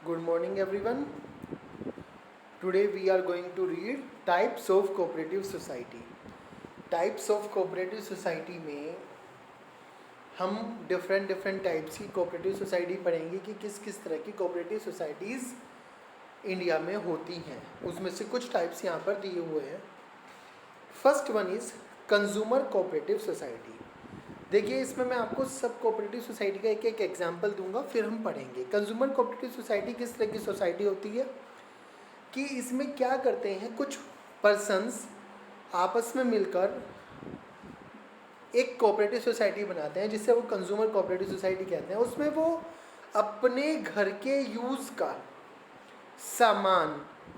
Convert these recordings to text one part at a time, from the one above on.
Good morning, everyone. Today we are going to read types of cooperative society. Types of cooperative society में हम different types की cooperative society पढ़ेंगे कि किस किस तरह की कोऑपरेटिव सोसाइटीज़ इंडिया में होती हैं। उसमें से कुछ टाइप्स यहाँ पर दिए हुए हैं। First one is consumer cooperative society. देखिए, इसमें मैं आपको सब कोऑपरेटिव सोसाइटी का एक एक एग्जांपल दूंगा, फिर हम पढ़ेंगे। कंज्यूमर कोऑपरेटिव सोसाइटी किस तरह की सोसाइटी होती है कि इसमें क्या करते हैं, कुछ पर्सन्स आपस में मिलकर एक कोऑपरेटिव सोसाइटी बनाते हैं जिससे वो कंज्यूमर कोऑपरेटिव सोसाइटी कहते हैं। उसमें वो अपने घर के यूज़ का सामान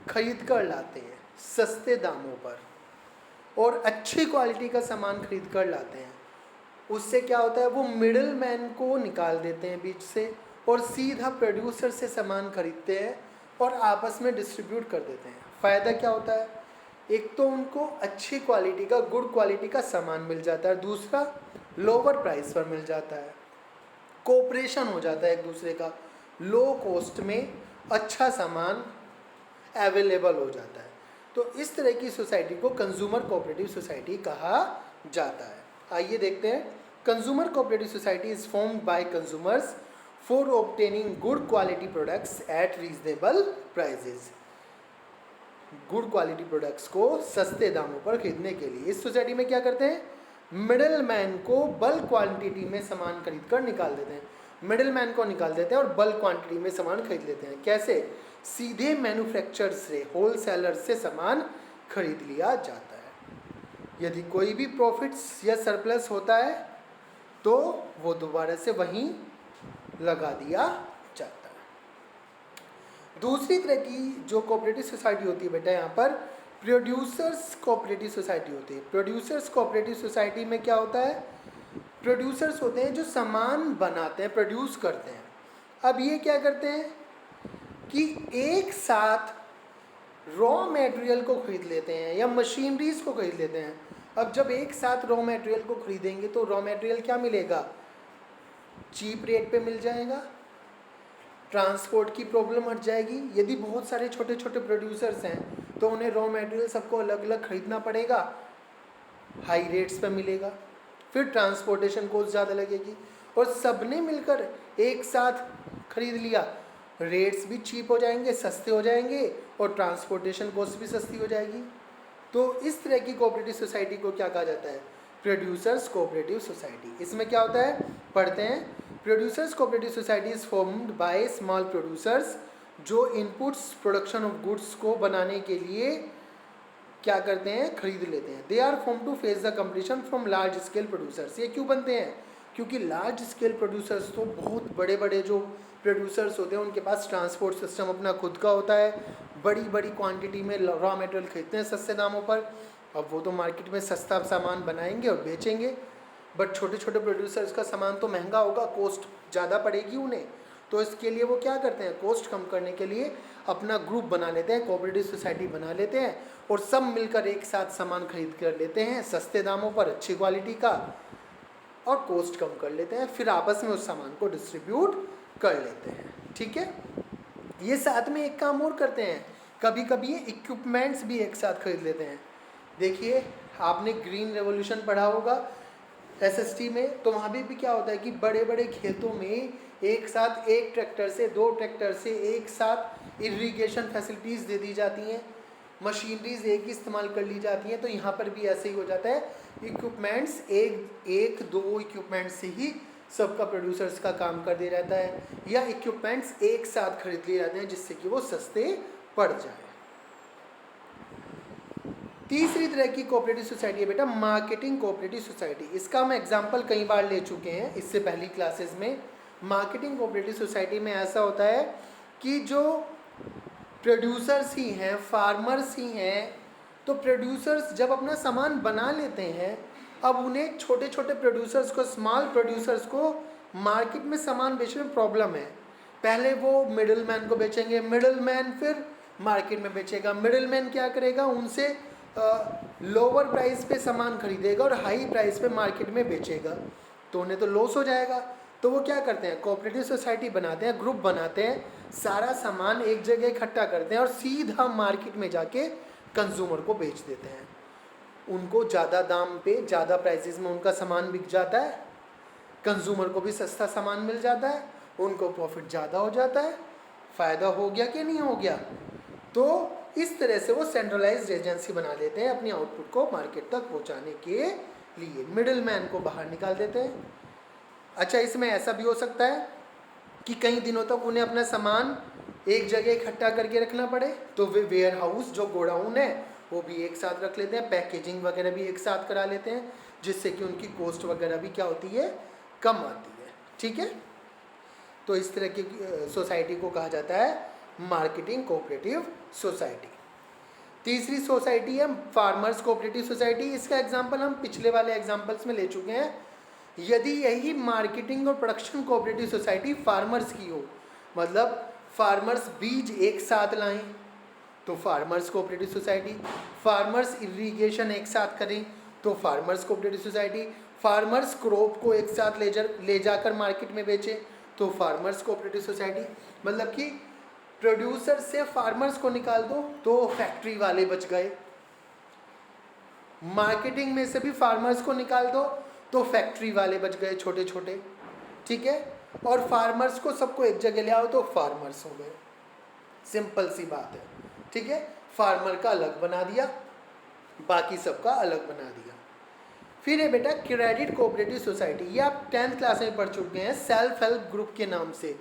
खरीद कर लाते हैं सस्ते दामों पर और अच्छी क्वालिटी का सामान खरीद कर लाते हैं। उससे क्या होता है, वो मिडिल मैन को निकाल देते हैं बीच से और सीधा प्रोड्यूसर से सामान खरीदते हैं और आपस में डिस्ट्रीब्यूट कर देते हैं। फ़ायदा क्या होता है, एक तो उनको अच्छी क्वालिटी का, गुड क्वालिटी का सामान मिल जाता है, दूसरा लोअर प्राइस पर मिल जाता है, कोऑपरेशन हो जाता है एक दूसरे का, लो कॉस्ट में अच्छा सामान अवेलेबल हो जाता है। तो इस तरह की सोसाइटी को कंज्यूमर कोऑपरेटिव सोसाइटी कहा जाता है। आइए देखते हैं। Consumer cooperative society is formed by consumers for obtaining good quality products at reasonable prices. Good quality products को सस्ते दामों पर खरीदने के लिए इस सोसाइटी में क्या करते हैं, मिडिल मैन को बल्क क्वांटिटी में सामान खरीद कर निकाल देते हैं। मिडिल मैन को निकाल देते हैं और बल्क क्वांटिटी में सामान खरीद लेते हैं। कैसे? सीधे मैन्युफैक्चरर से, होलसेलर से सामान खरीद लिया जाता है। यदि कोई भी प्रॉफिट्स या सरप्लस होता है तो वो दोबारा से वहीं लगा दिया जाता है। दूसरी तरह की जो कोऑपरेटिव सोसाइटी होती है बेटा, यहाँ पर प्रोड्यूसर्स कोऑपरेटिव सोसाइटी होती है। प्रोड्यूसर्स कोऑपरेटिव सोसाइटी में क्या होता है, प्रोड्यूसर्स होते हैं जो सामान बनाते हैं, प्रोड्यूस करते हैं। अब ये क्या करते हैं कि एक साथ रॉ मटेरियल को खरीद लेते हैं या मशीनरीज को खरीद लेते हैं। अब जब एक साथ रॉ मटेरियल को खरीदेंगे तो रॉ मटेरियल क्या मिलेगा, चीप रेट पे मिल जाएगा, ट्रांसपोर्ट की प्रॉब्लम हट जाएगी। यदि बहुत सारे छोटे छोटे प्रोड्यूसर्स हैं तो उन्हें रॉ मटेरियल सबको अलग अलग खरीदना पड़ेगा, हाई रेट्स पे मिलेगा, फिर ट्रांसपोर्टेशन कॉस्ट ज़्यादा लगेगी। और सबने मिलकर एक साथ खरीद लिया, रेट्स भी चीप हो जाएंगे, सस्ते हो जाएंगे और ट्रांसपोर्टेशन कॉस्ट भी सस्ती हो जाएगी। तो इस तरह की कोऑपरेटिव सोसाइटी को क्या कहा जाता है, प्रोड्यूसर्स कोऑपरेटिव सोसाइटी। इसमें क्या होता है, पढ़ते हैं। Producers cooperative society is formed by small producers जो इनपुट्स प्रोडक्शन ऑफ गुड्स को बनाने के लिए क्या करते हैं, खरीद लेते हैं। They are form to face the competition from large scale producers. ये क्यों बनते हैं, क्योंकि लार्ज स्केल प्रोड्यूसर्स तो बहुत बड़े बड़े जो प्रोड्यूसर्स होते हैं उनके पास ट्रांसपोर्ट सिस्टम अपना खुद का होता है, बड़ी बड़ी क्वांटिटी में रॉ मटेरियल खरीदते हैं सस्ते दामों पर। अब वो तो मार्केट में सस्ता सामान बनाएंगे और बेचेंगे, बट छोटे छोटे प्रोड्यूसर्स का सामान तो महंगा होगा, कॉस्ट ज़्यादा पड़ेगी उन्हें। तो इसके लिए वो क्या करते हैं, कॉस्ट कम करने के लिए अपना ग्रुप बना लेते हैं, कोऑपरेटिव सोसाइटी बना लेते हैं और सब मिलकर एक साथ सामान खरीद कर लेते हैं सस्ते दामों पर, अच्छी क्वालिटी का, और कॉस्ट कम कर लेते हैं। फिर आपस में उस सामान को डिस्ट्रीब्यूट कर लेते हैं। ठीक है, ये साथ में एक काम और करते हैं, कभी कभी ये इक्विपमेंट्स भी एक साथ खरीद लेते हैं। देखिए, आपने ग्रीन रेवोल्यूशन पढ़ा होगा एसएसटी में, तो वहाँ भी क्या होता है कि बड़े बड़े खेतों में एक साथ एक ट्रैक्टर से, दो ट्रैक्टर से एक साथ इरिगेशन फैसिलिटीज़ दे दी जाती हैं, मशीनरीज एक ही इस्तेमाल कर ली जाती हैं। तो यहाँ पर भी ऐसे ही हो जाता है, इक्विपमेंट्स एक दो इक्विपमेंट्स से ही सबका प्रोड्यूसर्स का काम कर दिया जाता है, या इक्विपमेंट्स एक साथ खरीद लिए जाते हैं जिससे कि वो सस्ते पड़ जाए। तीसरी तरह की कोऑपरेटिव सोसाइटी है बेटा मार्केटिंग कोऑपरेटिव सोसाइटी। इसका हम एग्जांपल कई बार ले चुके हैं इससे पहली क्लासेस में। मार्केटिंग कोऑपरेटिव सोसाइटी में ऐसा होता है कि जो प्रोड्यूसर्स ही हैं, फार्मर्स ही हैं, तो प्रोड्यूसर्स जब अपना सामान बना लेते हैं, अब उन्हें छोटे छोटे प्रोड्यूसर्स को, स्मॉल प्रोड्यूसर्स को मार्केट में सामान बेचने में प्रॉब्लम है। पहले वो मिडिल मैन को बेचेंगे, मिडिल मैन फिर मार्केट में बेचेगा, मिडिल मैन क्या करेगा, उनसे लोअर प्राइस पे सामान खरीदेगा और हाई प्राइस पे मार्केट में बेचेगा, तो उन्हें तो लॉस हो जाएगा। तो वो क्या करते हैं, कोऑपरेटिव सोसाइटी बनाते हैं, ग्रुप बनाते हैं, सारा सामान एक जगह इकट्ठा करते हैं और सीधा मार्केट में जाके कंज्यूमर को बेच देते हैं। उनको ज़्यादा दाम पे, ज़्यादा प्राइसेस में उनका सामान बिक जाता है, कंज्यूमर को भी सस्ता सामान मिल जाता है, उनको प्रॉफिट ज़्यादा हो जाता है। फ़ायदा हो गया कि नहीं हो गया? तो इस तरह से वो सेंट्रलाइज्ड एजेंसी बना लेते हैं अपनी आउटपुट को मार्केट तक पहुंचाने के लिए, मिडिल मैन को बाहर निकाल देते हैं। अच्छा, इसमें ऐसा भी हो सकता है कि कई दिनों तक उन्हें अपना सामान एक जगह इकट्ठा करके रखना पड़े, तो वे वेयर हाउस जो गोडाउन है वो भी एक साथ रख लेते हैं, पैकेजिंग वगैरह भी एक साथ करा लेते हैं, जिससे कि उनकी कॉस्ट वगैरह भी क्या होती है, कम आती है। ठीक है, तो इस तरह की सोसाइटी को कहा जाता है मार्केटिंग कोऑपरेटिव सोसाइटी। तीसरी सोसाइटी है फार्मर्स कोऑपरेटिव सोसाइटी। इसका एग्जांपल हम पिछले वाले एग्जांपल्स में ले चुके हैं। यदि यही मार्केटिंग और प्रोडक्शन कोऑपरेटिव सोसाइटी फार्मर्स की हो, मतलब फार्मर्स बीज एक साथ लाएं तो farmers cooperative society, farmers irrigation एक साथ करें तो farmers cooperative society, farmers crop को एक साथ ले जाकर मार्केट में बेचें तो फार्मर्स कोऑपरेटिव सोसाइटी। मतलब कि प्रोड्यूसर से फार्मर्स को निकाल दो तो फैक्ट्री वाले बच गए, मार्केटिंग में से भी फार्मर्स को निकाल दो तो फैक्ट्री वाले बच गए छोटे छोटे। ठीक है, और फार्मर्स को सबको एक जगह ले आओ तो फार्मर्स हो गए। सिंपल सी बात है। ठीक है, फार्मर का अलग बना दिया, बाकी सबका अलग बना दिया। फिर है बेटा क्रेडिट कोऑपरेटिव सोसाइटी। ये आप 10th क्लास में पढ़ चुके हैं, सेल्फ हेल्प ग्रुप के नाम से।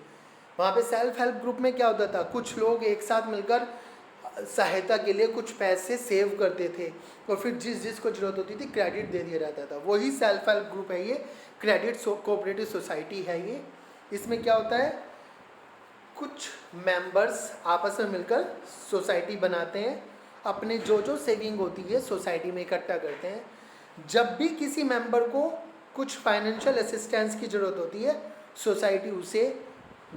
वहाँ पे सेल्फ हेल्प ग्रुप में क्या होता था, कुछ लोग एक साथ मिलकर सहायता के लिए कुछ पैसे सेव करते थे और फिर जिसको जरूरत होती थी क्रेडिट दे दिया जाता था। वही सेल्फ हेल्प ग्रुप है ये, क्रेडिट कोऑपरेटिव सोसाइटी है ये। इसमें क्या होता है, कुछ मेंबर्स आपस में मिलकर सोसाइटी बनाते हैं, अपने जो सेविंग होती है सोसाइटी में इकट्ठा करते हैं। जब भी किसी मेंबर को कुछ फाइनेंशियल असिस्टेंस की ज़रूरत होती है, सोसाइटी उसे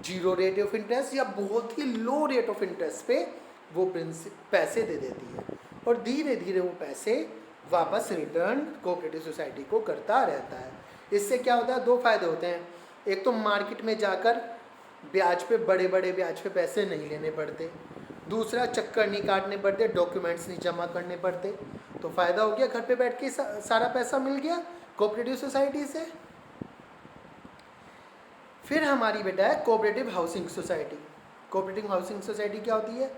0 रेट ऑफ इंटरेस्ट या बहुत ही लो रेट ऑफ इंटरेस्ट पे वो पैसे दे देती है और धीरे धीरे वो पैसे वापस रिटर्न कोऑपरेटिव सोसाइटी को करता रहता है। इससे क्या होता है, 2 फायदे होते हैं। एक तो मार्केट में जाकर ब्याज पे, बड़े बड़े ब्याज पे पैसे नहीं लेने पड़ते, दूसरा चक्कर नहीं काटने पड़ते, डॉक्यूमेंट्स नहीं जमा करने पड़ते। तो फ़ायदा हो गया, घर पे बैठ के सारा पैसा मिल गया कोऑपरेटिव सोसाइटी से। फिर हमारी बेटा है cooperative housing society. Cooperative housing society क्या होती है,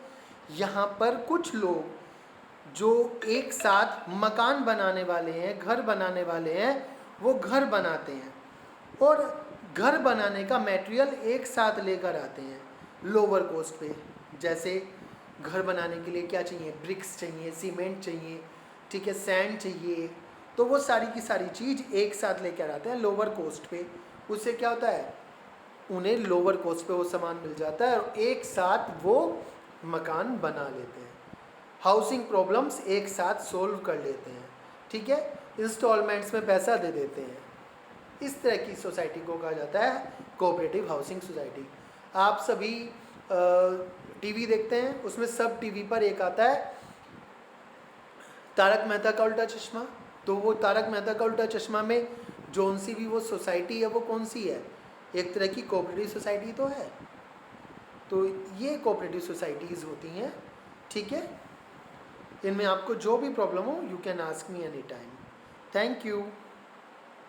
यहाँ पर कुछ लोग जो एक साथ मकान बनाने वाले हैं, घर बनाने वाले हैं, वो घर बनाते हैं और घर बनाने का मटेरियल एक साथ लेकर आते हैं लोअर कॉस्ट पे। जैसे घर बनाने के लिए क्या चाहिए, ब्रिक्स चाहिए, सीमेंट चाहिए, ठीक है, सैंड चाहिए, तो वो सारी की सारी चीज़ एक साथ लेकर आते हैं लोअर कॉस्ट पे। उससे क्या होता है, उन्हें लोअर कॉस्ट पे वो सामान मिल जाता है और एक साथ वो मकान बना लेते हैं, हाउसिंग प्रॉब्लम्स एक साथ सोल्व कर लेते हैं। ठीक है, इंस्टॉलमेंट्स में पैसा दे देते हैं। इस तरह की सोसाइटी को कहा जाता है कोऑपरेटिव हाउसिंग सोसाइटी। आप सभी टीवी देखते हैं, उसमें सब टीवी पर एक आता है तारक मेहता का उल्टा चश्मा। तो वो तारक मेहता का उल्टा चश्मा में जौन सी भी वो सोसाइटी है वो कौन सी है, एक तरह की कोऑपरेटिव सोसाइटी तो है। तो ये कोऑपरेटिव सोसाइटीज़ होती हैं। ठीक है, इनमें आपको जो भी प्रॉब्लम हो, you can ask me any time. Thank you.